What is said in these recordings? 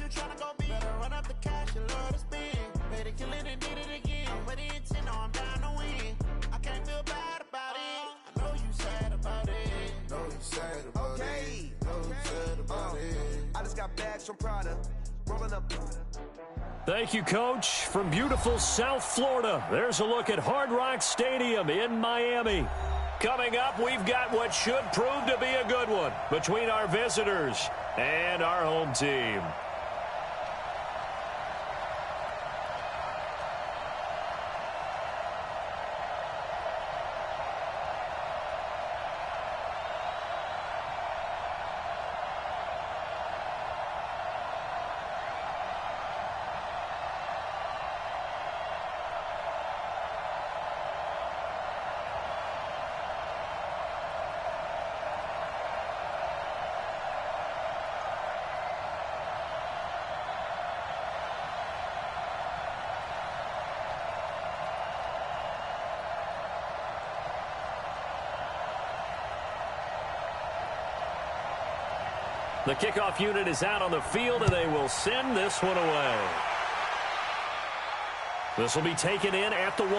you tryna go be. Better run up the cash and love to spend. Better kill it and did it again. I'm with the intent, no, I'm down to win. I can't feel bad about it. I know you sad about it. Know you sad about it. Know you sad about it. I just got bags from Prada. Rolling up. Thank you, Coach. From beautiful South Florida, there's a look at Hard Rock Stadium in Miami. Coming up, we've got what should prove to be a good one between our visitors and our home team. The kickoff unit is out on the field, and they will send this one away. This will be taken in at the 1.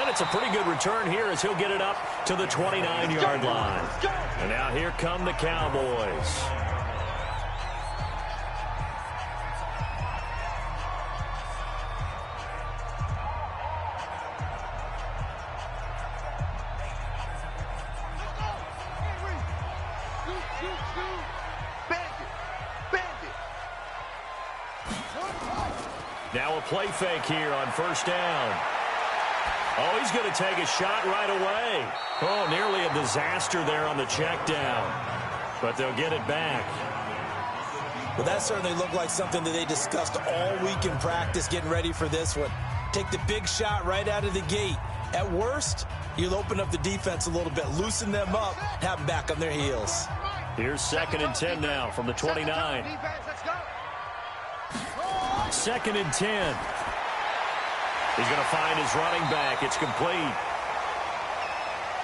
And it's a pretty good return here as he'll get it up to the 29-yard line. And now here come the Cowboys. Now a play fake here on first down. Oh, he's going to take a shot right away. Oh, nearly a disaster there on the check down. But they'll get it back. Well, that certainly looked like something that they discussed all week in practice getting ready for this one. Take the big shot right out of the gate. At worst, you'll open up the defense a little bit, loosen them up, have them back on their heels. Here's 2nd and 10 now from the 29. 2nd and 10. He's going to find his running back. It's complete.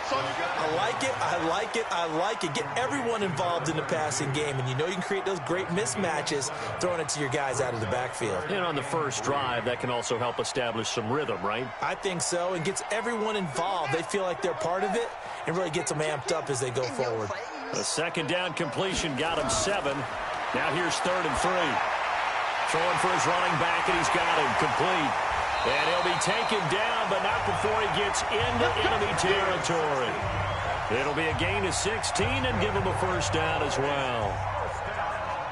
I like it, I like it, I like it. Get everyone involved in the passing game, and you know you can create those great mismatches throwing it to your guys out of the backfield. And on the first drive, that can also help establish some rhythm, right? I think so, and gets everyone involved. They feel like they're part of it, and really gets them amped up as they go forward. A 2nd down completion got him 7. Now here's 3rd and 3. Throwing for his running back, and he's got him complete. And he'll be taken down, but not before he gets into enemy territory. It'll be a gain of 16 and give him a first down as well.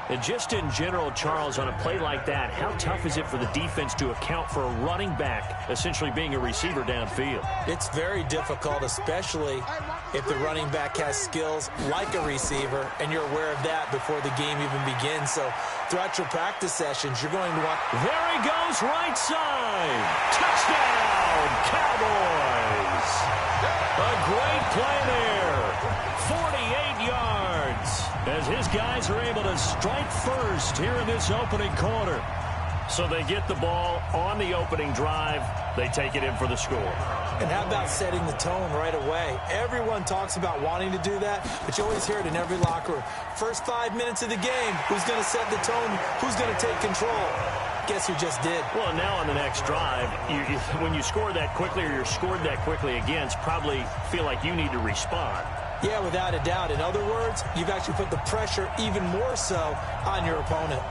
And just in general, Charles, on a play like that, how tough is it for the defense to account for a running back essentially being a receiver downfield? It's very difficult, especially if the running back has skills like a receiver, and you're aware of that before the game even begins. So throughout your practice sessions, you're going to want... There he goes, right side. Touchdown, Cowboys. A great play there. 48 yards. As his guys are able to strike first here in this opening quarter. So they get the ball on the opening drive. They take it in for the score. And how about setting the tone right away? Everyone talks about wanting to do that, but you always hear it in every locker room. First 5 minutes of the game, who's going to set the tone? Who's going to take control? Guess who just did? Well, now on the next drive, when you score that quickly or you're scored that quickly against, probably feel like you need to respond. Yeah, without a doubt. In other words, you've actually put the pressure even more so on your opponent.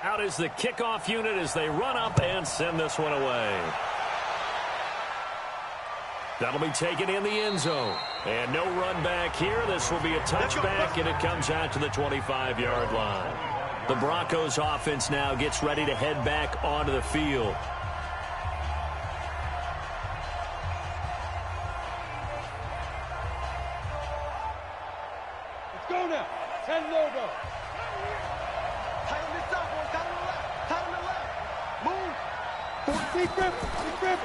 Out is the kickoff unit as they run up and send this one away. That'll be taken in the end zone. And no run back here. This will be a touchback, and it comes out to the 25-yard line. The Broncos offense now gets ready to head back onto the field. Corner. 10 logo. Tight on this side, boys. Tight on the left. Tight on the left. Move. Deep grip. Deep grip.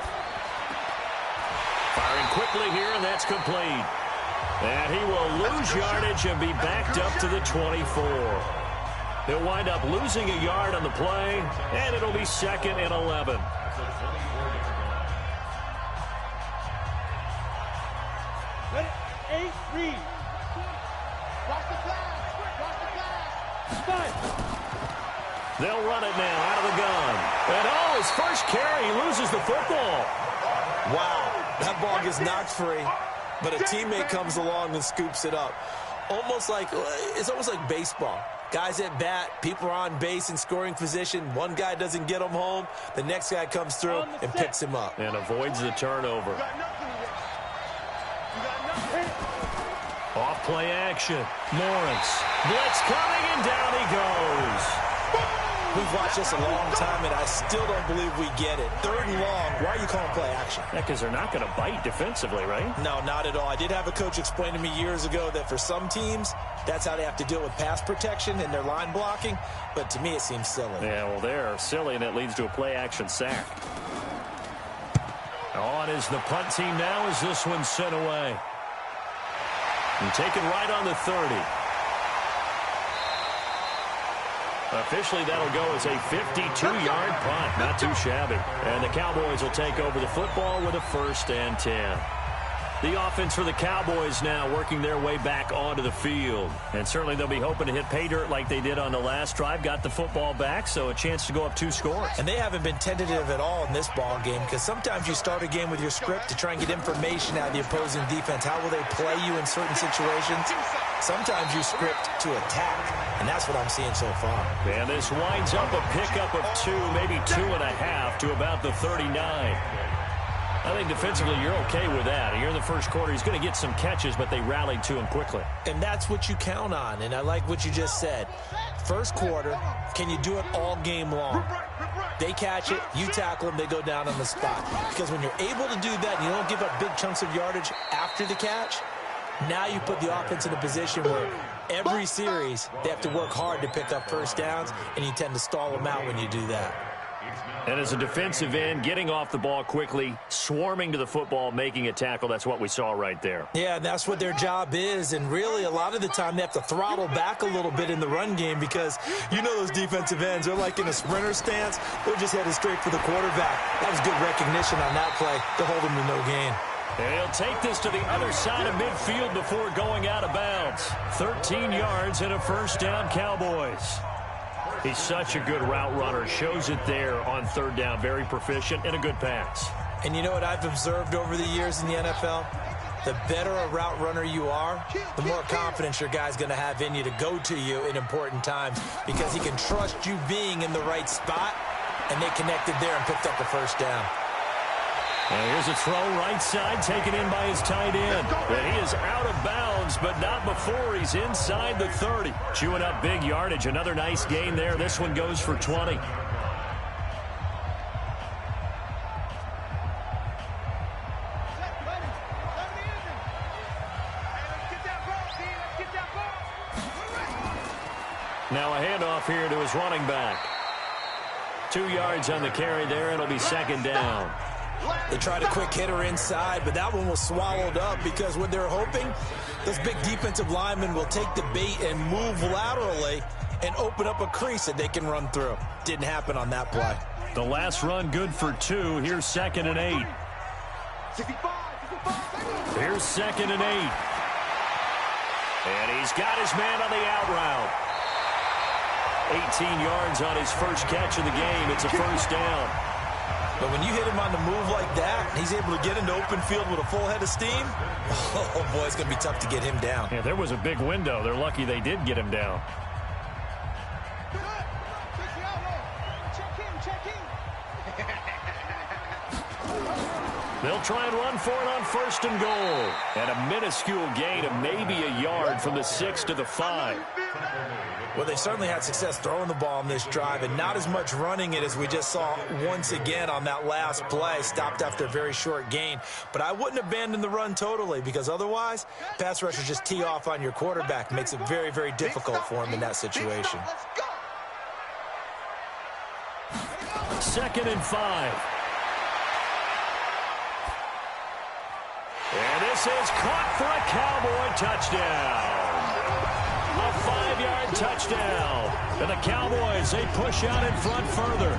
Firing quickly here, and that's complete. And he will lose yardage and be backed up to the 24. He'll wind up losing a yard on the play, and it'll be 2nd and 11. Let it 8 read. Watch the flash. Watch the flash. 5. They'll run it now out of the gun. And oh, his first carry, he loses the football. Wow, that ball gets knocked free, but a teammate comes along and scoops it up. It's almost like baseball. Guys at bat, people are on base in scoring position. One guy doesn't get him home. The next guy comes through and picks him up. And avoids the turnover. You got nothing in there. You got nothing. Off play action. Lawrence. Blitz coming, and down he goes. We've watched this a long time, and I still don't believe we get it. 3rd and long. Why are you calling play action? Yeah, because they're not going to bite defensively, right? No, not at all. I did have a coach explain to me years ago that for some teams, that's how they have to deal with pass protection and their line blocking. But to me, it seems silly. Yeah, well, they're silly, and it leads to a play-action sack. On is the punt team now as this one's sent away. And taken right on the 30. Officially, that'll go as a 52-yard punt. Not too shabby. And the Cowboys will take over the football with a 1st and 10. The offense for the Cowboys now working their way back onto the field. And certainly they'll be hoping to hit pay dirt like they did on the last drive. Got the football back, so a chance to go up 2 scores. And they haven't been tentative at all in this ball game, because sometimes you start a game with your script to try and get information out of the opposing defense. How will they play you in certain situations? Sometimes you script to attack, and that's what I'm seeing so far. And this winds up a pickup of 2, maybe 2.5 to about the 39. I think defensively you're okay with that. Here in the first quarter, he's going to get some catches, but they rallied to him quickly. And that's what you count on, and I like what you just said. First quarter, can you do it all game long? They catch it, you tackle them, they go down on the spot. Because when you're able to do that and you don't give up big chunks of yardage after the catch, now you put the offense in a position where every series they have to work hard to pick up first downs, and you tend to stall them out when you do that. And as a defensive end, getting off the ball quickly, swarming to the football, making a tackle, that's what we saw right there. Yeah, that's what their job is, and really a lot of the time they have to throttle back a little bit in the run game because you know those defensive ends, they're like in a sprinter stance. They're just headed straight for the quarterback. That was good recognition on that play to hold him to no gain. And he'll take this to the other side of midfield before going out of bounds. 13 yards and a 1st down, Cowboys. He's such a good route runner. Shows it there on 3rd down. Very proficient and a good pass. And you know what I've observed over the years in the NFL? The better a route runner you are, the more confidence your guy's going to have in you to go to you in important times because he can trust you being in the right spot, and they connected there and picked up the 1st down. And here's a throw right side taken in by his tight end. And he is out of bounds, but not before he's inside the 30. Chewing up big yardage. Another nice gain there. This one goes for 20. Now a handoff here to his running back. 2 yards on the carry there. It'll be 2nd down. They tried a quick hitter inside, but that one was swallowed up because what they're hoping, those big defensive linemen will take the bait and move laterally and open up a crease that they can run through. Didn't happen on that play. The last run good for 2. Here's 2nd and 8. Here's 2nd and 8. And he's got his man on the out route. 18 yards on his first catch of the game. It's a 1st down. But when you hit him on the move like that, he's able to get into open field with a full head of steam, oh boy, it's going to be tough to get him down. Yeah, there was a big window. They're lucky they did get him down. They'll try and run for it on 1st and goal. And a minuscule gain of maybe a yard from the 6 to the 5. Well, they certainly had success throwing the ball on this drive and not as much running it as we just saw once again on that last play. Stopped after a very short gain. But I wouldn't abandon the run totally because otherwise, pass rushers just tee off on your quarterback. Makes it very, very difficult for him in that situation. 2nd and 5. And this is caught for a Cowboy touchdown. A 5-yard touchdown. And the Cowboys, they push out in front further.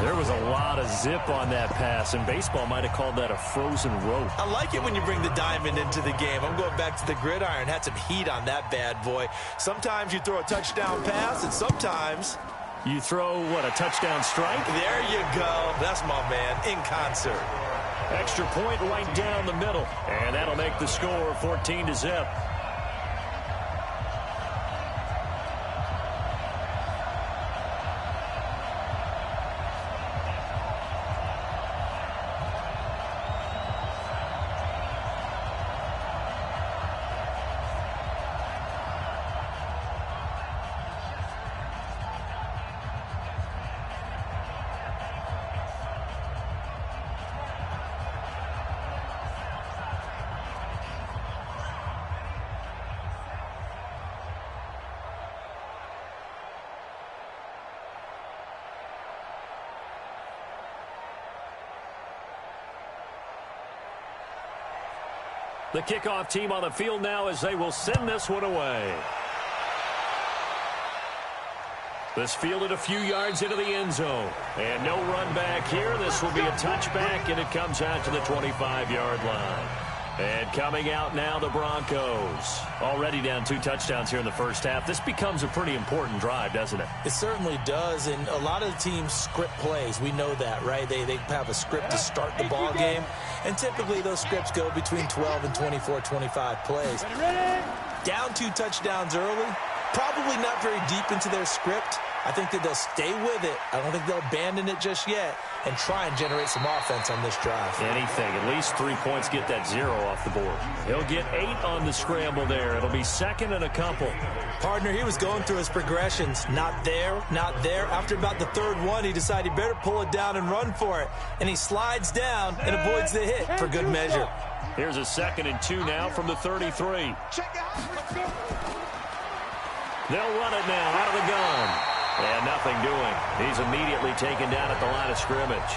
There was a lot of zip on that pass, and baseball might have called that a frozen rope. I like it when you bring the diamond into the game. I'm going back to the gridiron. Had some heat on that bad boy. Sometimes you throw a touchdown pass, and sometimes you throw, what, a touchdown strike? There you go. That's my man, in concert. Extra point right down the middle. And that'll make the score 14-0. The kickoff team on the field now as they will send this one away. This fielded a few yards into the end zone. And no run back here. This will be a touchback, and it comes out to the 25-yard line. And coming out now, the Broncos. Already down 2 touchdowns here in the first half. This becomes a pretty important drive, doesn't it? It certainly does, and a lot of the teams script plays. We know that, right? They have a script to start the ball game, and typically those scripts go between 12 and 24, 25 plays. Down 2 touchdowns early, probably not very deep into their script. I think that they'll stay with it. I don't think they'll abandon it just yet and try and generate some offense on this drive. Anything. At least 3 points, get that 0 off the board. He'll get 8 on the scramble there. It'll be 2nd and a couple. Partner, he was going through his progressions. Not there, not there. After about the 3rd one, he decided he better pull it down and run for it. And he slides down and avoids the hit for good measure. Here's a 2nd and 2 now from the 33. They'll run it now out of the gun. And nothing doing. He's immediately taken down at the line of scrimmage.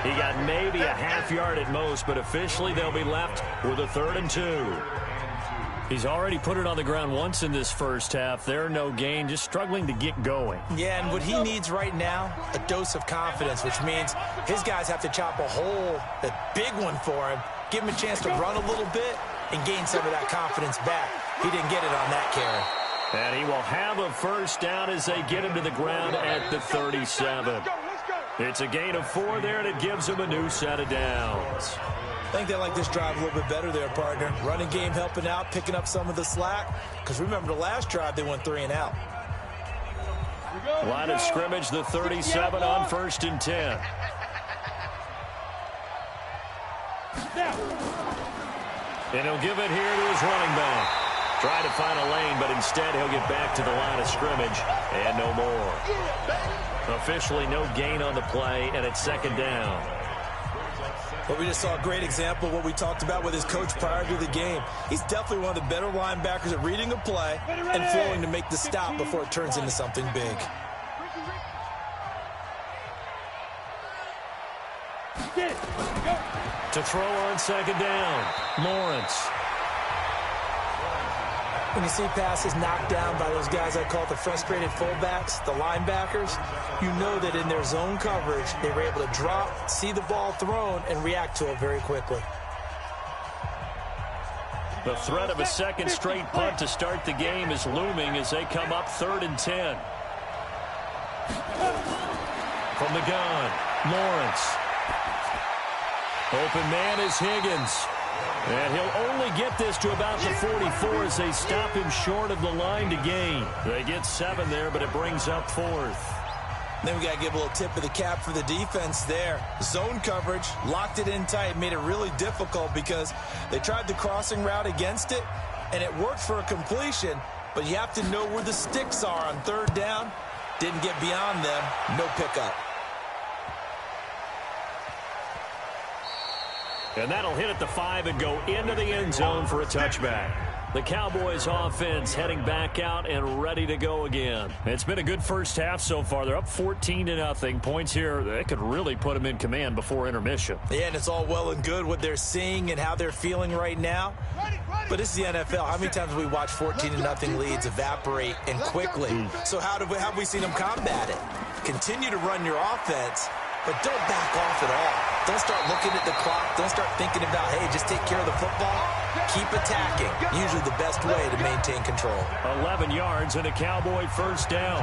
He got maybe a half yard at most, but officially they'll be left with a 3rd and 2. He's already put it on the ground once in this first half. There, no gain, just struggling to get going. Yeah, and what he needs right now, a dose of confidence, which means his guys have to chop a hole, a big one for him, give him a chance to run a little bit and gain some of that confidence back. He didn't get it on that carry. And he will have a first down as they get him to the ground at the 37. It's a gain of 4 there, and it gives him a new set of downs. I think they like this drive a little bit better there, partner. Running game helping out, picking up some of the slack. Because remember, the last drive, they went 3 and out. Line of scrimmage, the 37 on 1st and 10. And he'll give it here to his running back. Try to find a lane, but instead he'll get back to the line of scrimmage and no more. Officially no gain on the play, and it's 2nd down. But we just saw a great example of what we talked about with his coach prior to the game. He's definitely one of the better linebackers at reading a play and flowing to make the stop before it turns into something big. To throw on 2nd down, Lawrence. When you see passes knocked down by those guys I call the frustrated fullbacks, the linebackers, you know that in their zone coverage, they were able to drop, see the ball thrown, and react to it very quickly. The threat of a 2nd straight punt to start the game is looming as they come up 3rd and 10. From the gun, Lawrence. Open man is Higgins. And he'll only get this to about the 44 as they stop him short of the line to gain. They get 7 there, but it brings up 4th. Then we got to give a little tip of the cap for the defense there. Zone coverage, locked it in tight, made it really difficult because they tried the crossing route against it, and it worked for a completion, but you have to know where the sticks are on third down. Didn't get beyond them, no pickup. And that'll hit at the 5 and go into the end zone for a touchback. The Cowboys offense heading back out and ready to go again. It's been a good first half so far. They're up 14-0. Points here that could really put them in command before intermission. Yeah, and it's all well and good what they're seeing and how they're feeling right now. But it's the NFL. How many times have we watched 14-0 leads evaporate and quickly? So how have we seen them combat it? Continue to run your offense, but don't back off at all. Don't start looking at the clock. Don't start thinking about, hey, just take care of the football. Keep attacking. Usually the best way to maintain control. 11 yards and a Cowboy first down.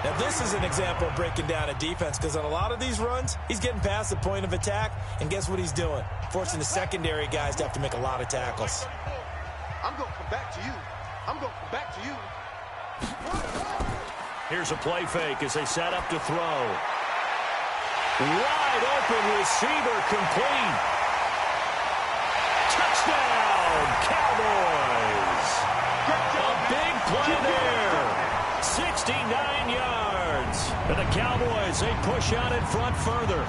Now, this is an example of breaking down a defense because on a lot of these runs, he's getting past the point of attack, and guess what he's doing? Forcing the secondary guys to have to make a lot of tackles. I'm going to come back to you. I'm going to come back to you. Here's a play fake as they set up to throw. Wide open receiver, complete. Touchdown, Cowboys. A big play there. 69 yards. And the Cowboys, they push out in front further.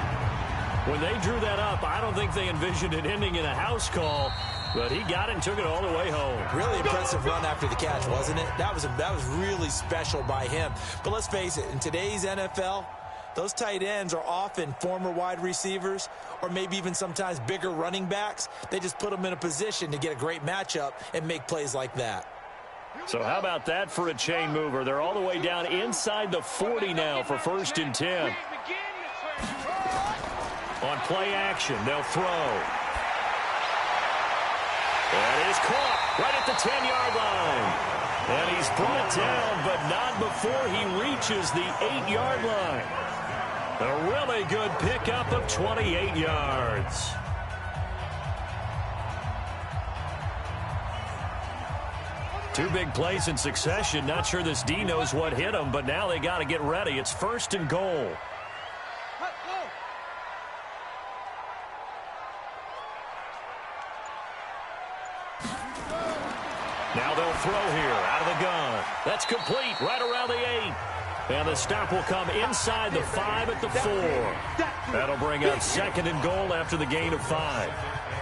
When they drew that up, I don't think they envisioned it ending in a house call, but he got it and took it all the way home. Really impressive run after the catch, wasn't it? That was really special by him. But let's face it, in today's NFL, those tight ends are often former wide receivers or maybe even sometimes bigger running backs. They just put them in a position to get a great matchup and make plays like that. So how about that for a chain mover? They're all the way down inside the 40 now for 1st and 10. On play action, they'll throw. That is caught right at the 10-yard line. And he's brought down, but not before he reaches the 8-yard line. A really good pickup of 28 yards. Two big plays in succession. Not sure this D knows what hit him, but now they got to get ready. It's 1st and goal. Now they'll throw here out of the gun. That's complete right around the 8. And the stop will come inside the 5 at the 4. That'll bring up 2nd and goal after the gain of 5.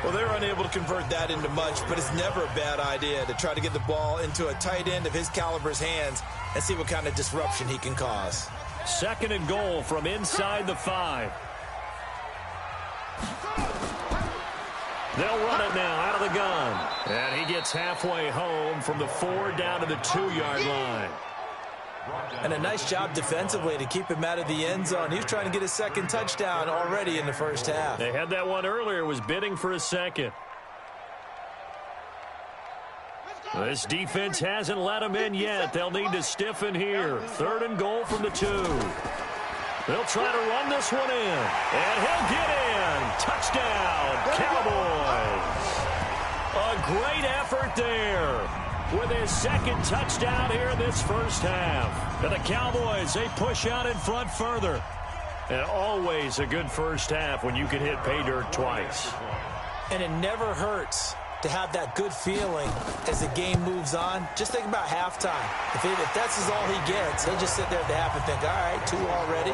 Well, they're unable to convert that into much, but it's never a bad idea to try to get the ball into a tight end of his caliber's hands and see what kind of disruption he can cause. 2nd and goal from inside the 5. They'll run it now out of the gun. And he gets halfway home from the 4 down to the 2-yard line. And a nice job defensively to keep him out of the end zone. He was trying to get his 2nd touchdown already in the first half. They had that one earlier, was bidding for a 2nd. This defense hasn't let him in yet. They'll need to stiffen here. 3rd and goal from the 2. They'll try to run this one in. And he'll get in. Touchdown, Cowboys. A great effort there with his 2nd touchdown here in this first half. And the Cowboys, they push out in front further. And always a good first half when you can hit pay dirt twice. And it never hurts to have that good feeling as the game moves on. Just think about halftime. If that's all he gets, he'll just sit there at the half and think, all right, 2 already.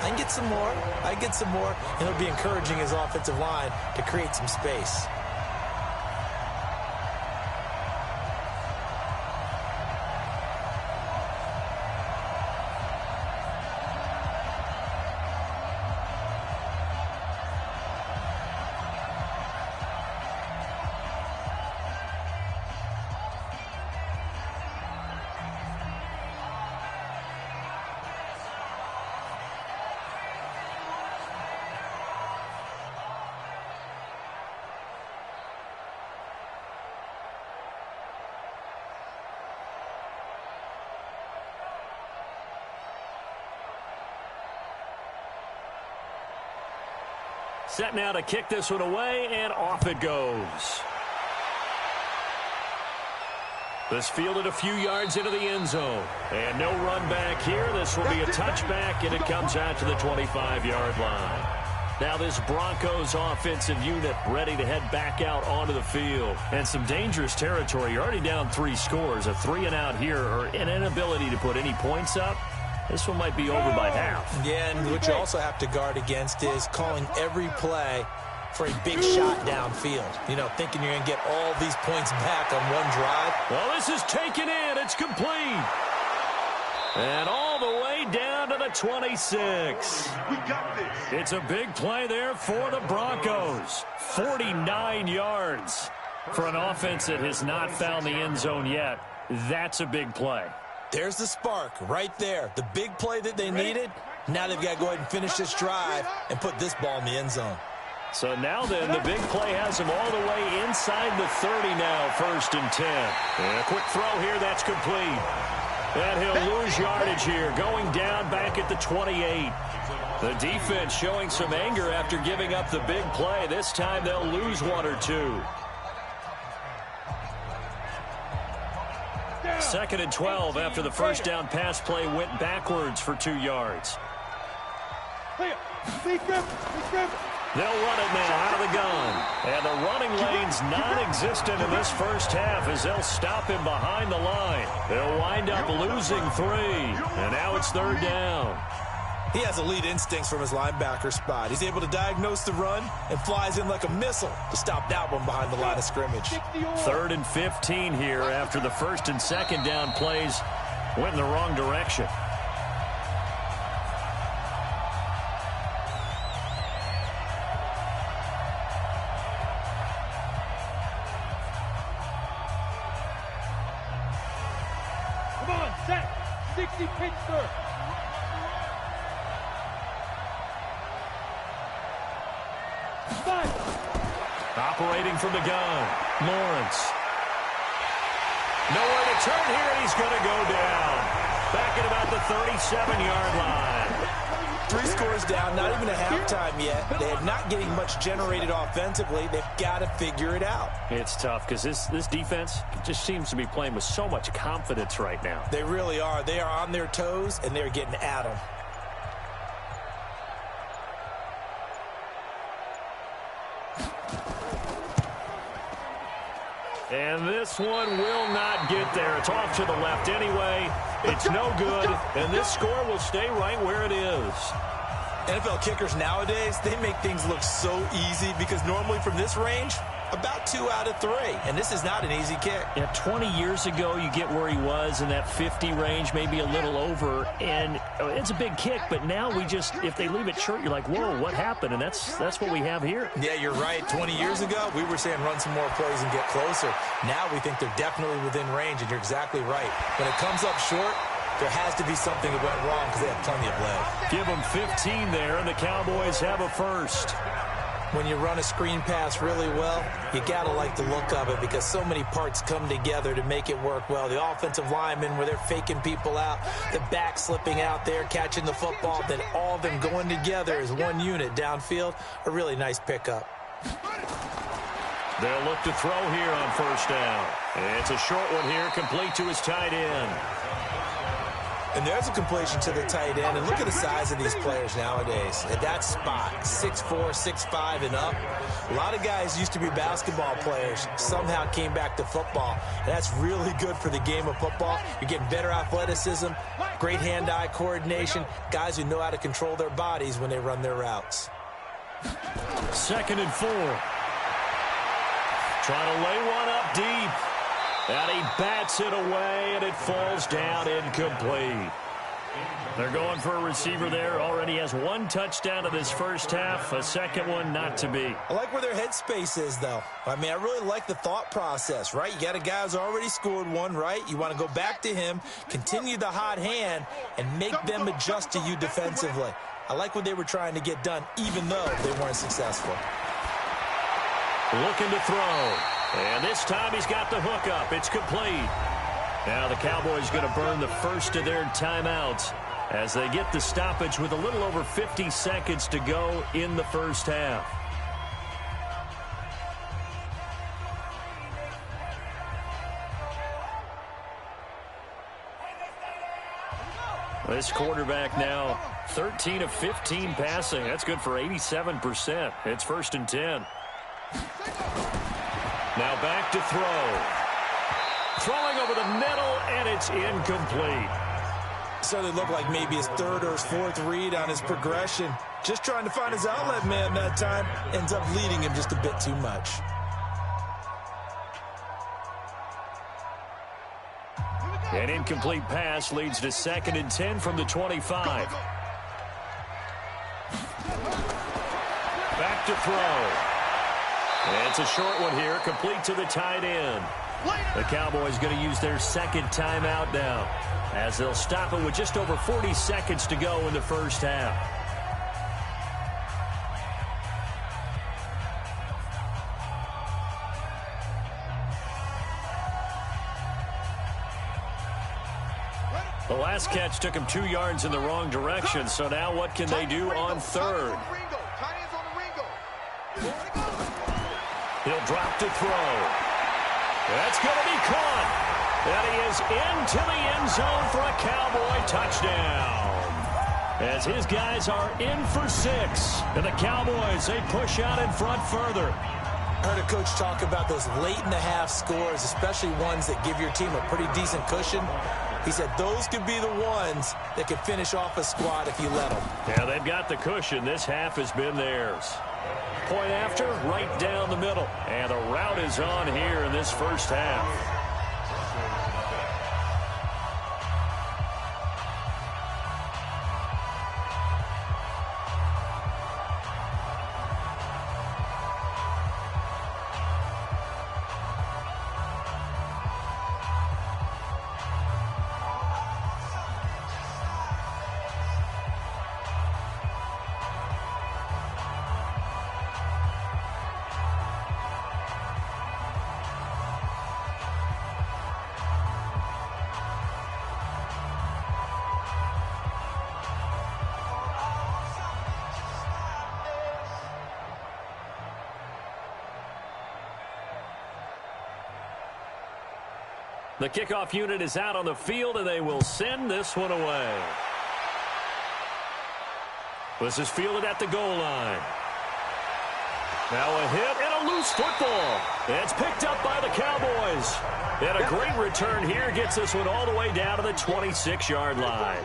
I can get some more. I can get some more. And he'll be encouraging his offensive line to create some space. Set now to kick this one away, and off it goes. This fielded a few yards into the end zone. And no run back here. This will be a touchback, and it comes out to the 25-yard line. Now this Broncos offensive unit ready to head back out onto the field. And some dangerous territory. You're already down 3 scores. A 3-and-out here, or an inability to put any points up. This one might be over by half. Yeah, and what you also have to guard against is calling every play for a big shot downfield. You know, thinking you're going to get all these points back on one drive. Well, this is taken in. It's complete. And all the way down to the 26. We got this. It's a big play there for the Broncos. 49 yards for an offense that has not found the end zone yet. That's a big play. There's the spark right there. The big play that they needed. Now they've got to go ahead and finish this drive and put this ball in the end zone. So now then, the big play has him all the way inside the 30 now, 1st and 10. And a quick throw here, that's complete. And he'll lose yardage here, going down back at the 28. The defense showing some anger after giving up the big play. This time they'll lose 1 or 2. 2nd and 12 after the first down pass play went backwards for 2 yards. They'll run it now out of the gun. And the running lane's non-existent in this first half as they'll stop him behind the line. They'll wind up losing 3. And now it's 3rd down. He has elite instincts from his linebacker spot. He's able to diagnose the run and flies in like a missile to stop that one behind the line of scrimmage. 3rd and 15 here after the 1st and 2nd down plays went in the wrong direction. Come on, set. 60 pitch, sir. Operating from the gun, Lawrence. Nowhere to turn here, and he's going to go down. Back at about the 37-yard line. 3 scores down, not even a halftime yet. They're not getting much generated offensively. They've got to figure it out. It's tough because this defense just seems to be playing with so much confidence right now. They really are. They are on their toes, and they're getting at them. And this one will not get there. It's off to the left anyway. It's no good, and this score will stay right where it is. NFL kickers nowadays, they make things look so easy because normally from this range, about 2 out of 3. And this is not an easy kick. Yeah, 20 years ago, you get where he was in that 50 range, maybe a little over. And it's a big kick, but now we just, if they leave it short, you're like, whoa, what happened? And that's what we have here. Yeah, you're right. 20 years ago, we were saying run some more plays and get closer. Now we think they're definitely within range, and you're exactly right. When it comes up short, there has to be something that went wrong because they have plenty of leg. Give them 15 there, and the Cowboys have a first. When you run a screen pass really well, you got to like the look of it because so many parts come together to make it work well. The offensive linemen, where they're faking people out, the back slipping out there, catching the football, then all of them going together as one unit downfield, a really nice pickup. They'll look to throw here on 1st down. It's a short one here, complete to his tight end. And there's a completion to the tight end. And look at the size of these players nowadays. At that spot, 6'4", 6'5", and up. A lot of guys used to be basketball players, somehow came back to football. And that's really good for the game of football. You're getting better athleticism, great hand-eye coordination, guys who know how to control their bodies when they run their routes. 2nd and 4. Trying to lay one up deep. And he bats it away, and it falls down incomplete. They're going for a receiver there. Already has 1 touchdown in this first half. A second one not to be. I like where their headspace is, though. I mean, I really like the thought process, right? You got a guy who's already scored 1, right? You want to go back to him, continue the hot hand, and make them adjust to you defensively. I like what they were trying to get done, even though they weren't successful. Looking to throw. And this time he's got the hook up. It's complete. Now the Cowboys going to burn the first of their timeouts as they get the stoppage with a little over 50 seconds to go in the first half. This quarterback now 13 of 15 passing. That's good for 87%. It's 1st and 10. Now back to throw. Throwing over the middle, and it's incomplete. So they look like maybe his 3rd or his 4th read on his progression. Just trying to find his outlet man that time. Ends up leading him just a bit too much. An incomplete pass leads to 2nd and 10 from the 25. Back to throw. And it's a short one here, complete to the tight end. The Cowboys going to use their 2nd timeout now, as they'll stop it with just over 40 seconds to go in the first half. The last catch took him 2 yards in the wrong direction, so now what can they do on 3rd? He'll drop to throw. That's going to be caught. And he is into the end zone for a Cowboy touchdown. As his guys are in for 6. And the Cowboys, they push out in front further. I heard a coach talk about those late-in-the-half scores, especially ones that give your team a pretty decent cushion. He said those could be the ones that could finish off a squad if you let them. Yeah, they've got the cushion. This half has been theirs. Point after, right down the middle. And the route is on here in this first half. The kickoff unit is out on the field, and they will send this one away. This is fielded at the goal line. Now a hit and a loose football. It's picked up by the Cowboys. And a great return here gets this one all the way down to the 26-yard line.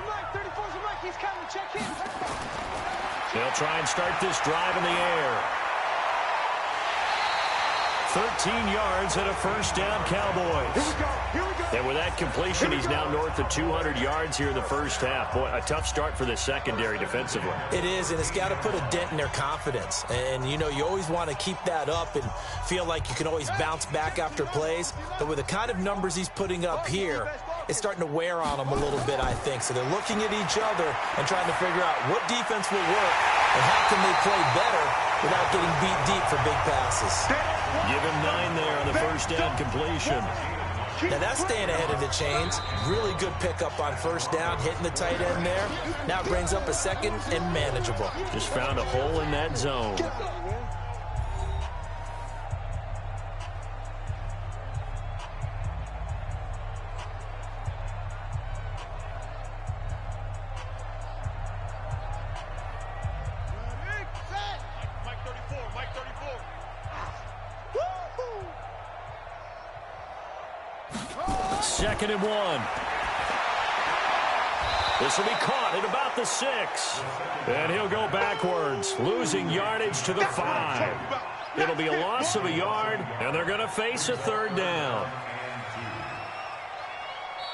They'll try and start this drive in the air. 13 yards and a first down, Cowboys. And with that completion, he's now north of 200 yards here in the first half. Boy, a tough start for the secondary defensively. It is, and it's got to put a dent in their confidence. And, you know, you always want to keep that up and feel like you can always bounce back after plays. But with the kind of numbers he's putting up here, it's starting to wear on them a little bit, I think. So they're looking at each other and trying to figure out what defense will work and how can they play better without getting beat deep for big passes. Give him 9 there on the first down completion. Now that's staying ahead of the chains. Really good pickup on first down, hitting the tight end there. Now it brings up a 2nd and manageable. Just found a hole in that zone. Second and 1. This will be caught at about the 6. And he'll go backwards, losing yardage to the 5. It'll be a loss of a yard, and they're going to face a 3rd down.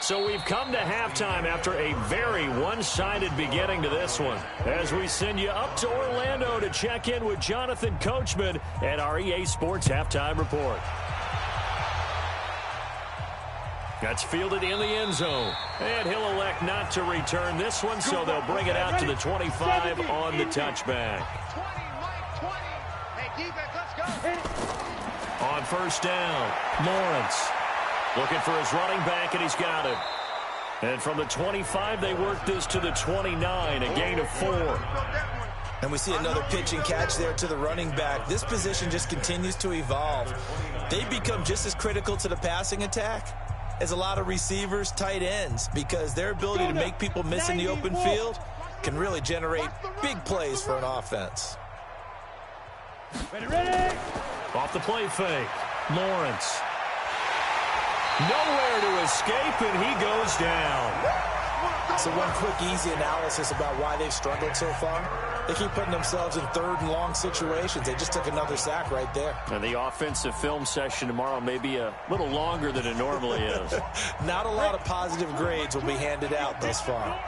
So we've come to halftime after a very one-sided beginning to this one, as we send you up to Orlando to check in with Jonathan Coachman at our EA Sports Halftime Report. That's fielded in the end zone. And he'll elect not to return this one, so they'll bring it out to the 25 on the touchback. On first down, Lawrence looking for his running back, and he's got it. And from the 25, they work this to the 29, a gain of 4. And we see another pitch and catch there to the running back. This position just continues to evolve. They become just as critical to the passing attack is a lot of receivers, tight ends, because their ability to make people miss in the open field can really generate big plays for an offense. Ready. Off the play fake. Lawrence. Nowhere to escape, and he goes down. So one quick, easy analysis about why they've struggled so far. They keep putting themselves in third and long situations. They just took another sack right there. And the offensive film session tomorrow may be a little longer than it normally is. Not a lot of positive grades will be handed out thus far.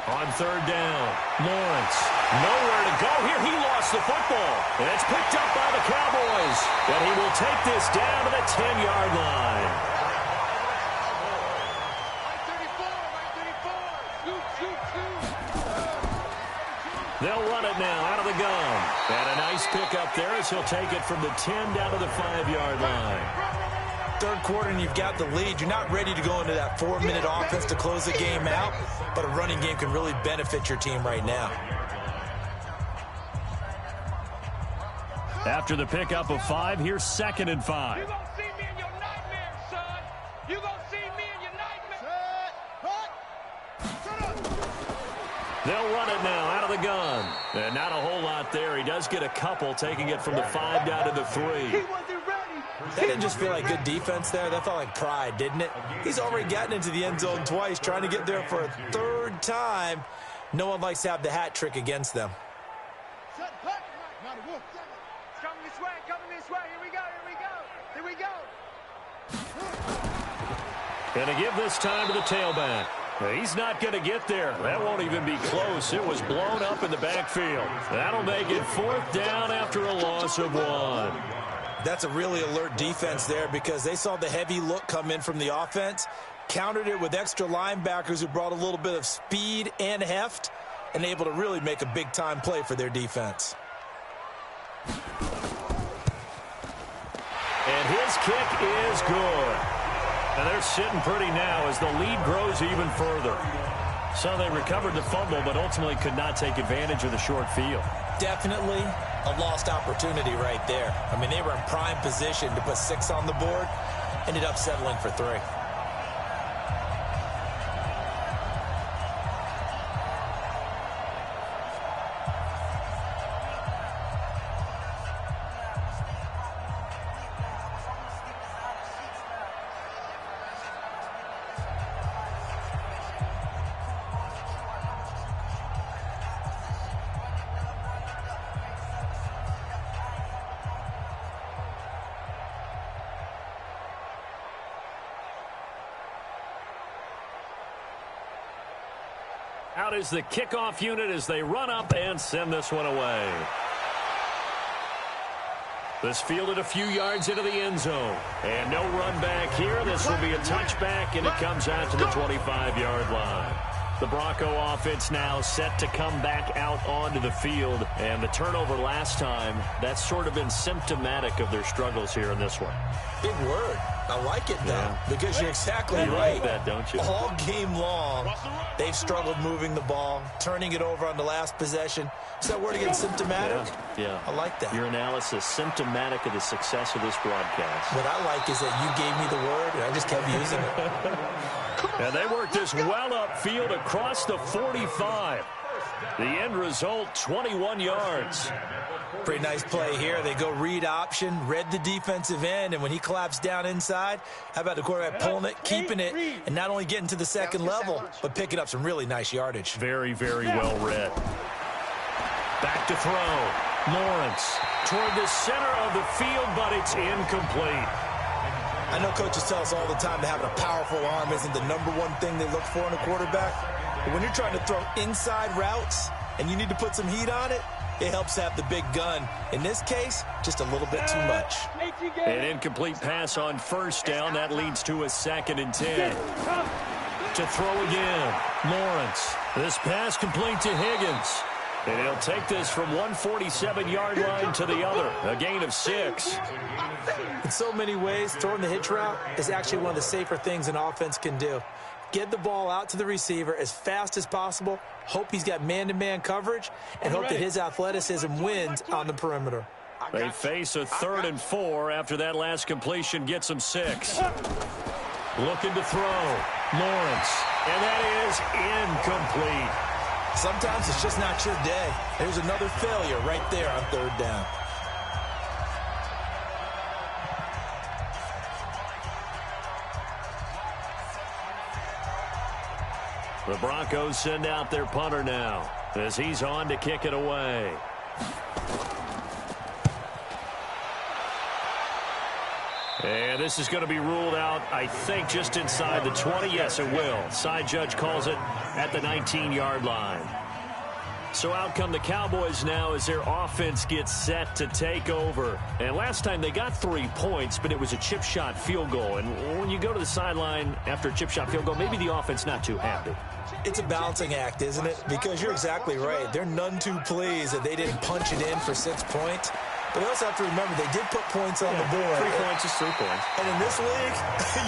On third down, Lawrence. Nowhere to go here. He lost the football. And it's picked up by the Cowboys. And he will take this down to the 10-yard line. They'll run it now out of the gun. And a nice pickup there as he'll take it from the 10 down to the 5-yard line. Third quarter and you've got the lead. You're not ready to go into that 4-minute offense to close the game out, but a running game can really benefit your team right now. After the pickup of 5, here's 2nd and 5. You're going to see me in your nightmares, son. You're going to see me in your nightmares. They'll run it now out of the gun. And not a whole lot there. He does get a couple, taking it from the 5 down to the 3. He wasn't ready. That didn't just feel like good defense there. That felt like pride, didn't it? He's already gotten into the end zone twice, trying to get there for a third time. No one likes to have the hat trick against them. Coming this way. Here we go. Going to give this time to the tailback. He's not going to get there. That won't even be close. It was blown up in the backfield. That'll make it 4th down after a loss of 1. That's a really alert defense there because they saw the heavy look come in from the offense, countered it with extra linebackers who brought a little bit of speed and heft, and able to really make a big-time play for their defense. And his kick is good. And they're sitting pretty now as the lead grows even further. So they recovered the fumble, but ultimately could not take advantage of the short field. Definitely a lost opportunity right there. I mean, they were in prime position to put 6 on the board, ended up settling for 3. Out is the kickoff unit as they run up and send this one away. This fielded a few yards into the end zone. And no run back here. This will be a touchback, and it comes out to the 25-yard line. The Bronco offense now set to come back out onto the field. And the turnover last time, that's sort of been symptomatic of their struggles here in this one. Big word. I like it, though, Yeah. because you're exactly You right. like that, don't you? All game long, they've struggled moving the ball, turning it over on the last possession. Is that word again, symptomatic? Yeah. I like that. Your analysis, symptomatic of the success of this broadcast. What I like is that you gave me the word, and I just kept using it. And they work this well upfield across the 45. The end result, 21 yards. Pretty nice play here. They go read option, read the defensive end, and when he collapsed down inside, how about the quarterback pulling it, keeping it, and not only getting to the second level, but picking up some really nice yardage. Very, very well read. Back to throw. Lawrence toward the center of the field, but it's incomplete. I know coaches tell us all the time that having a powerful arm isn't the number one thing they look for in a quarterback. But when you're trying to throw inside routes and you need to put some heat on it, it helps have the big gun. In this case, just a little bit too much. An incomplete pass on first down. That leads to a 2nd and 10. To throw again. Lawrence. This pass complete to Higgins. And he'll take this from 147-yard line to the other. A gain of 6. In so many ways, throwing the hitch route is actually one of the safer things an offense can do. Get the ball out to the receiver as fast as possible, hope he's got man-to-man coverage, and hope that his athleticism wins on the perimeter. They face a 3rd and 4 after that last completion gets them 6. Looking to throw. Lawrence. And that is incomplete. Sometimes it's just not your day. There's another failure right there on 3rd down. The Broncos send out their punter now as he's on to kick it away. And this is going to be ruled out, I think, just inside the 20. Yes, it will. Side judge calls it at the 19-yard line. So out come the Cowboys now as their offense gets set to take over. And last time they got 3 points, but it was a chip shot field goal. And when you go to the sideline after a chip shot field goal, maybe the offense not too happy. It's a balancing act, isn't it? Because you're exactly right. They're none too pleased that they didn't punch it in for 6 points. But they also have to remember they did put points on the board. 3 points is 3 points. And in this league,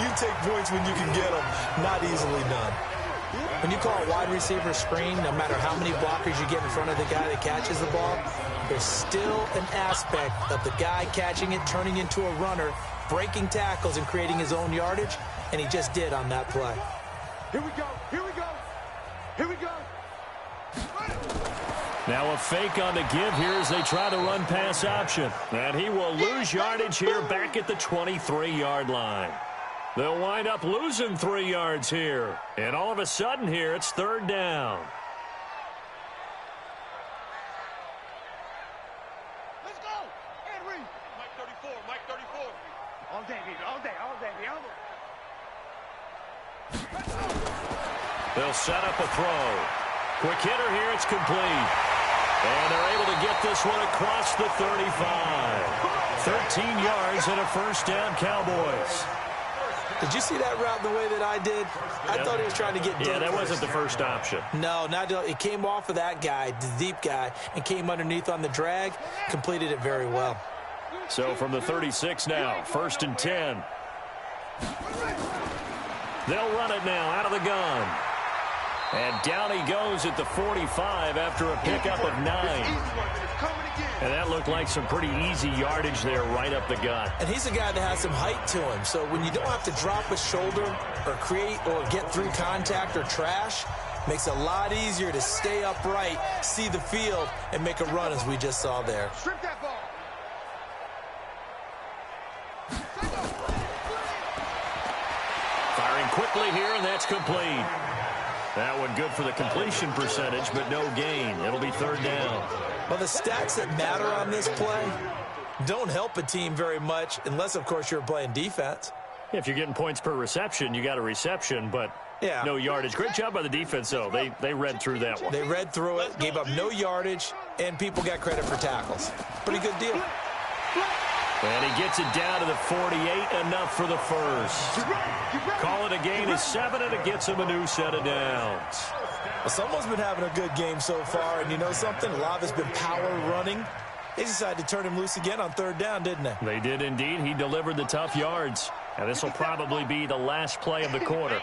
you take points when you can get them, not easily done. When you call a wide receiver screen, no matter how many blockers you get in front of the guy that catches the ball, there's still an aspect of the guy catching it, turning into a runner, breaking tackles and creating his own yardage, and he just did on that play. Here we go. Here we go. Here we go. Now a fake on the give here as they try to run pass option. And he will lose yardage here back at the 23-yard line. They'll wind up losing 3 yards here. And all of a sudden here, it's 3rd down. Let's go. Henry. Mike 34. Mike 34. All day, baby. All day. All day, baby. They'll set up a throw. Quick hitter here. It's complete. And they're able to get this one across the 35. 13 yards and a 1st down, Cowboys. Did you see that route the way that I did? I thought he was trying to get deep. Yeah, that wasn't the first option. No, it came off of that guy, the deep guy, and came underneath on the drag. Completed it very well. So from the 36 now, 1st and 10. They'll run it now out of the gun. And down he goes at the 45 after a pickup of 9. And that looked like some pretty easy yardage there right up the gut. And he's a guy that has some height to him. So when you don't have to drop a shoulder or create or get through contact or trash, makes it a lot easier to stay upright, see the field, and make a run as we just saw there. Strip that ball. Firing quickly here, and that's complete. That one good for the completion percentage, but no gain. It'll be 3rd down. Well, the stats that matter on this play don't help a team very much unless, of course, you're playing defense. If you're getting points per reception, you got a reception, but no yardage. Great job by the defense, though. They read through that one. They read through it, gave up no yardage, and people got credit for tackles. Pretty good deal. And he gets it down to the 48, enough for the 1st. Call it a gain of 7, and it gets him a new set of downs. Well, someone's been having a good game so far, and you know something? A lot of it's been power running. They decided to turn him loose again on 3rd down, didn't they? They did indeed. He delivered the tough yards. And this will probably be the last play of the quarter.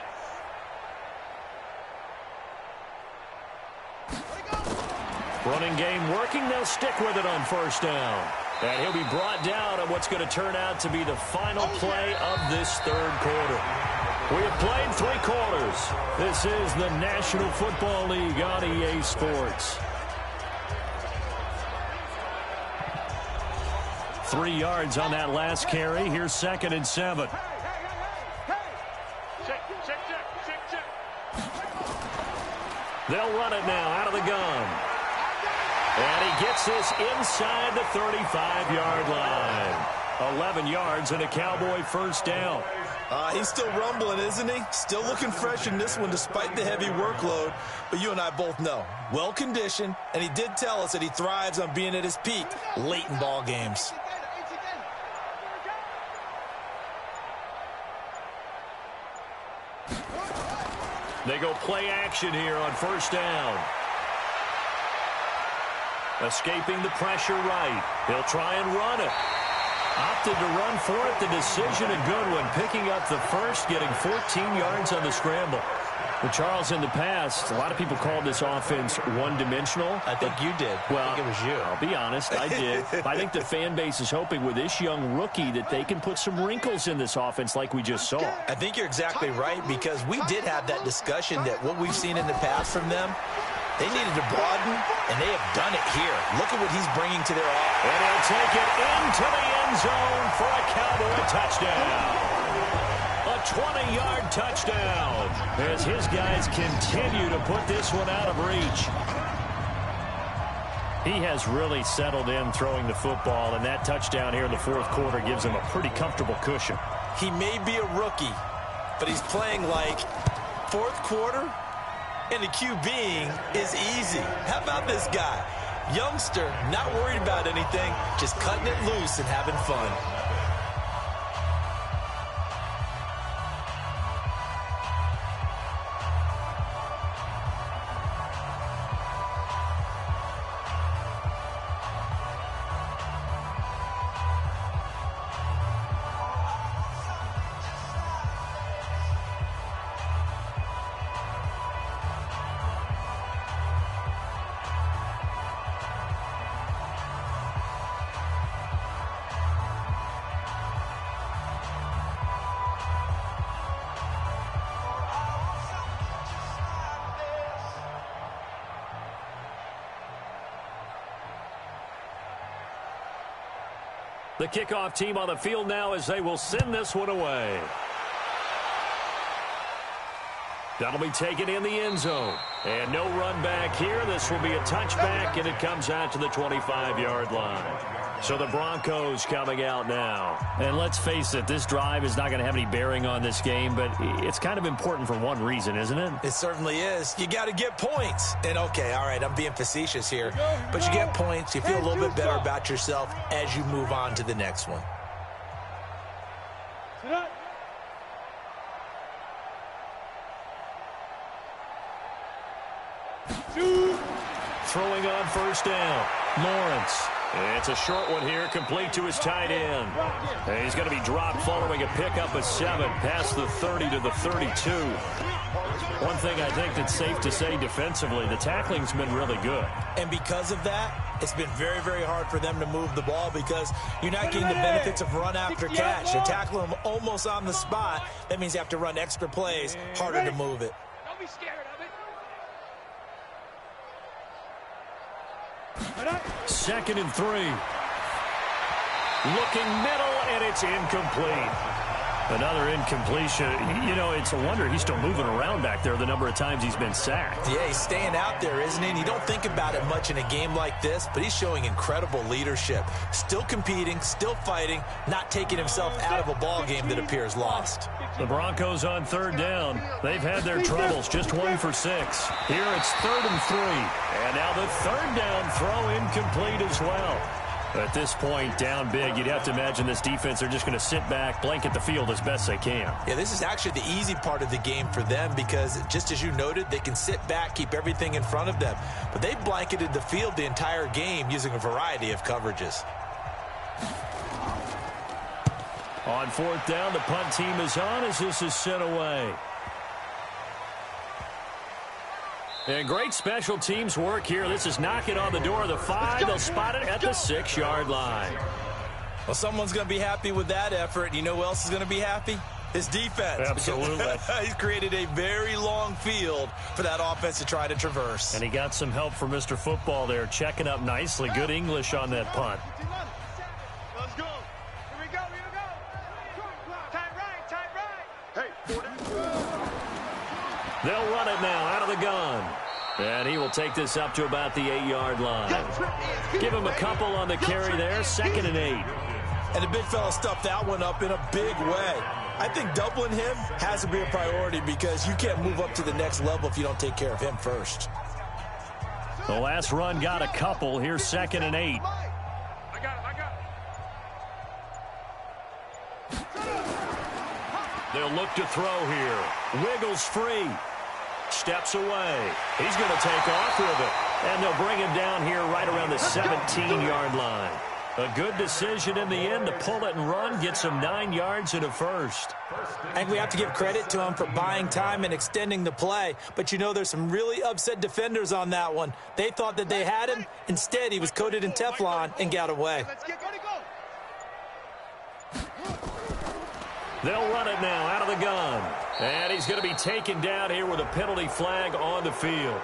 Running game working. They'll stick with it on 1st down. And he'll be brought down on what's going to turn out to be the final play of this 3rd quarter. We have played 3 quarters. This is the National Football League on EA Sports. 3 yards on that last carry. Here's 2nd and 7. They'll run it now out of the gun. And he gets this inside the 35-yard line. 11 yards and a Cowboy 1st down. He's still rumbling, isn't he? Still looking fresh in this one despite the heavy workload. But you and I both know, well-conditioned, and he did tell us that he thrives on being at his peak late in ball games. They go play action here on 1st down. Escaping the pressure right. He'll try and run it. Opted to run for it. The decision a good one. Picking up the 1st, getting 14 yards on the scramble. Well, Charles, in the past, a lot of people called this offense one-dimensional. I think you did. Well, I think it was you. I'll be honest, I did. I think the fan base is hoping with this young rookie that they can put some wrinkles in this offense like we just saw. I think you're exactly right, because we did have that discussion that what we've seen in the past from them, they needed to broaden, and they have done it here. Look at what he's bringing to their offense. And he'll take it into the end zone for a Cowboy touchdown. A 20-yard touchdown as his guys continue to put this one out of reach. He has really settled in throwing the football, and that touchdown here in the fourth quarter gives him a pretty comfortable cushion. He may be a rookie, but he's playing like fourth quarter, and the QBing is easy. How about this guy? Youngster, not worried about anything, just cutting it loose and having fun. The kickoff team on the field now as they will send this one away. That'll be taken in the end zone. And no run back here. This will be a touchback, and it comes out to the 25-yard line. So the Broncos coming out now. And let's face it, this drive is not going to have any bearing on this game, but it's kind of important for one reason, isn't it? It certainly is. You got to get points. And, okay, all right, I'm being facetious here. But you get points. You feel a little bit better about yourself as you move on to the next one. Throwing on first down, Lawrence. It's a short one here, complete to his tight end. And he's going to be dropped following a pickup of 7, past the 30 to the 32. One thing I think that's safe to say defensively, the tackling's been really good. And because of that, it's been very, very hard for them to move the ball because you're not getting the benefits of run after catch. You're tackling them almost on the spot. That means you have to run extra plays, harder to move it. Don't be scared of it. 2nd and 3. Looking middle, and it's incomplete. Another incompletion. You know, it's a wonder he's still moving around back there the number of times he's been sacked. Yeah, he's staying out there, isn't he? And you don't think about it much in a game like this, but he's showing incredible leadership. Still competing, still fighting, not taking himself out of a ball game that appears lost. The Broncos on 3rd down. They've had their troubles, just 1 for 6. Here it's 3rd and 3. And now the 3rd down throw incomplete as well. At this point, down big, you'd have to imagine this defense, they're just going to sit back, blanket the field as best they can. Yeah, this is actually the easy part of the game for them because, just as you noted, they can sit back, keep everything in front of them. But they blanketed the field the entire game using a variety of coverages. On 4th down, the punt team is on as this is sent away. And great special teams work here. This is knocking on the door of the 5. They'll spot it at the 6-yard line. Well, someone's going to be happy with that effort. You know who else is going to be happy? His defense. Absolutely. He's created a very long field for that offense to try to traverse. And he got some help from Mr. Football there, checking up nicely. Good English on that punt. Let's go. Here we go. Here we go. Tight right. Tight right. Hey, 40. They'll run it now out of the gun. And he will take this up to about the 8-yard line. Give him a couple on the carry there. 2nd and 8. And the big fella stuffed that one up in a big way. I think doubling him has to be a priority because you can't move up to the next level if you don't take care of him first. The last run got a couple. Here's 2nd and 8. I got it. They'll look to throw here. Wiggles free. Steps away. He's going to take off with it. And they'll bring him down here right around the 17-yard line. A good decision in the end to pull it and run, get some 9 yards and a first. I think we have to give credit to him for buying time and extending the play. But, you know, there's some really upset defenders on that one. They thought that they had him. Instead, he was coated in Teflon and got away. They'll run it now out of the gun. And he's going to be taken down here with a penalty flag on the field.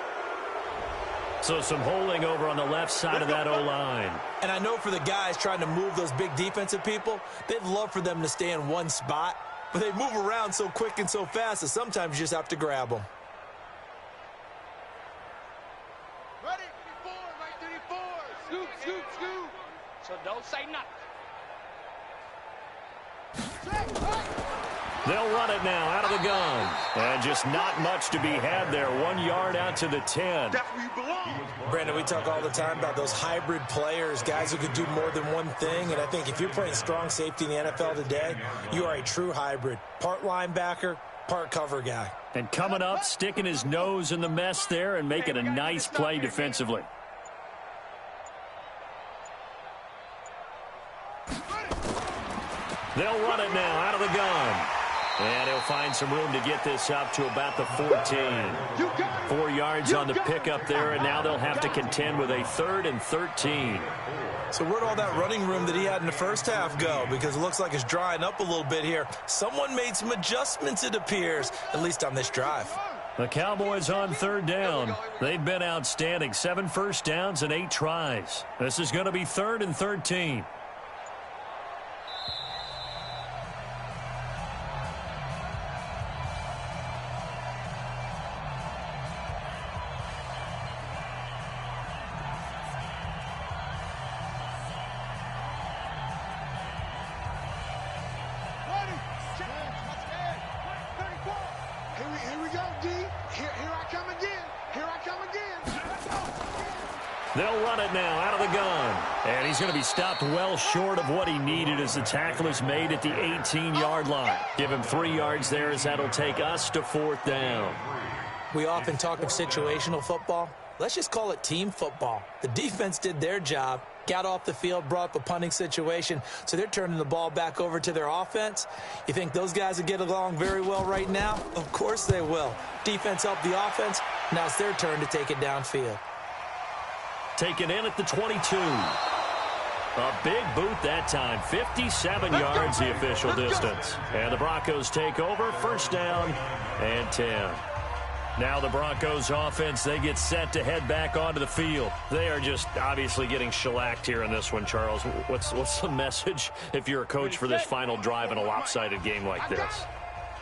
So some holding over on the left side of that O-line. And I know for the guys trying to move those big defensive people, they'd love for them to stay in one spot. But they move around so quick and so fast that sometimes you just have to grab them. Ready? 34, right 34. Scoop, scoop, scoop. So don't say nothing. They'll run it now out of the gun. And just not much to be had there. 1 yard out to the 10. That's where you belong. Brandon, we talk all the time about those hybrid players, guys who could do more than one thing. And I think if you're playing strong safety in the NFL today, you are a true hybrid. Part linebacker, part cover guy. And coming up, sticking his nose in the mess there and making a nice play defensively. They'll run it now out of the gun. And he'll find some room to get this up to about the 14. 4 yards on the pickup there, and now they'll have to contend with a 3rd and 13. So where'd all that running room that he had in the first half go? Because it looks like it's drying up a little bit here. Someone made some adjustments, it appears, at least on this drive. The Cowboys on 3rd down. They've been outstanding. 7 first downs and 8 tries. This is going to be 3rd and 13. They'll run it now out of the gun. And he's going to be stopped well short of what he needed as the tackle is made at the 18-yard line. Give him 3 yards there as that'll take us to 4th down. We often talk of situational football. Let's just call it team football. The defense did their job, got off the field, brought up a punting situation, so they're turning the ball back over to their offense. You think those guys will get along very well right now? Of course they will. Defense helped the offense. Now it's their turn to take it downfield. Taken in at the 22. A big boot that time. 57 yards the official distance. And the Broncos take over. 1st down and 10. Now the Broncos offense, they get set to head back onto the field. They are just obviously getting shellacked here in this one, Charles. What's the message if you're a coach for this final drive in a lopsided game like this?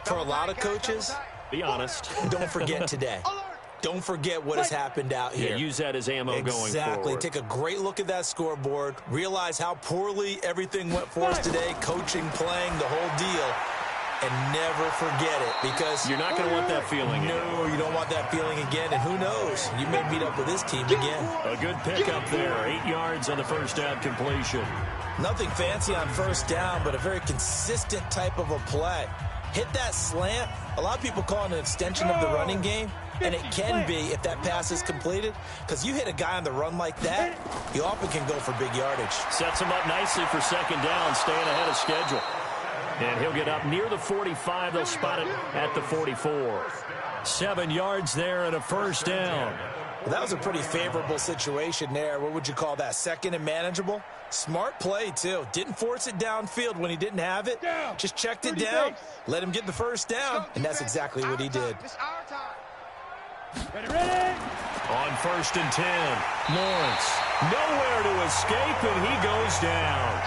For a lot of coaches, be honest. Don't forget today. Don't forget what has happened out here. Yeah, use that as ammo going forward. Exactly. Take a great look at that scoreboard. Realize how poorly everything went for us today. Coaching, playing, the whole deal. And never forget it, because you're not going to want that feeling again. No, you don't want that feeling again. And who knows? You may meet up with this team again. A good pickup there. 8 yards on the 1st down completion. Nothing fancy on 1st down, but a very consistent type of a play. Hit that slant. A lot of people call it an extension of the running game. And it can be if that pass is completed, because you hit a guy on the run like that, you often can go for big yardage. Sets him up nicely for 2nd down, staying ahead of schedule. And he'll get up near the 45. They'll spot it at the 44. 7 yards there and a 1st down. Well, that was a pretty favorable situation there. What would you call that? 2nd and manageable? Smart play, too. Didn't force it downfield when he didn't have it. Just checked it down, let him get the 1st down, and that's exactly what he did. Ready, ready. On 1st and 10, Lawrence nowhere to escape, and he goes down.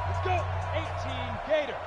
Let's go. 18 Gator.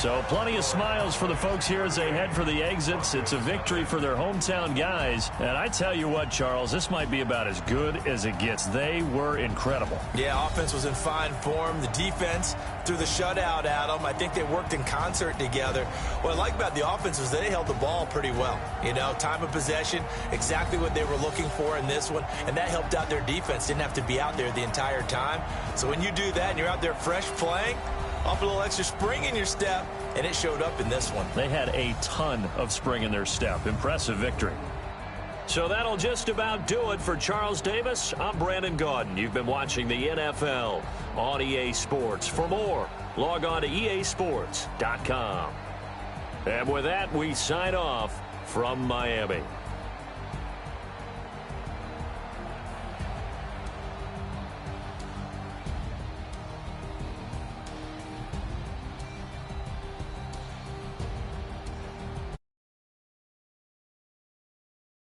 So plenty of smiles for the folks here as they head for the exits. It's a victory for their hometown guys. And I tell you what, Charles, this might be about as good as it gets. They were incredible. Yeah, offense was in fine form. The defense threw the shutout at them. I think they worked in concert together. What I like about the offense was they held the ball pretty well. You know, time of possession, exactly what they were looking for in this one. And that helped out their defense. Didn't have to be out there the entire time. So when you do that and you're out there fresh playing, off a little extra spring in your step, and it showed up in this one. They had a ton of spring in their step. Impressive victory. So that'll just about do it for Charles Davis. I'm Brandon Gaudin. You've been watching the NFL on EA Sports. For more, log on to easports.com. And with that, we sign off from Miami.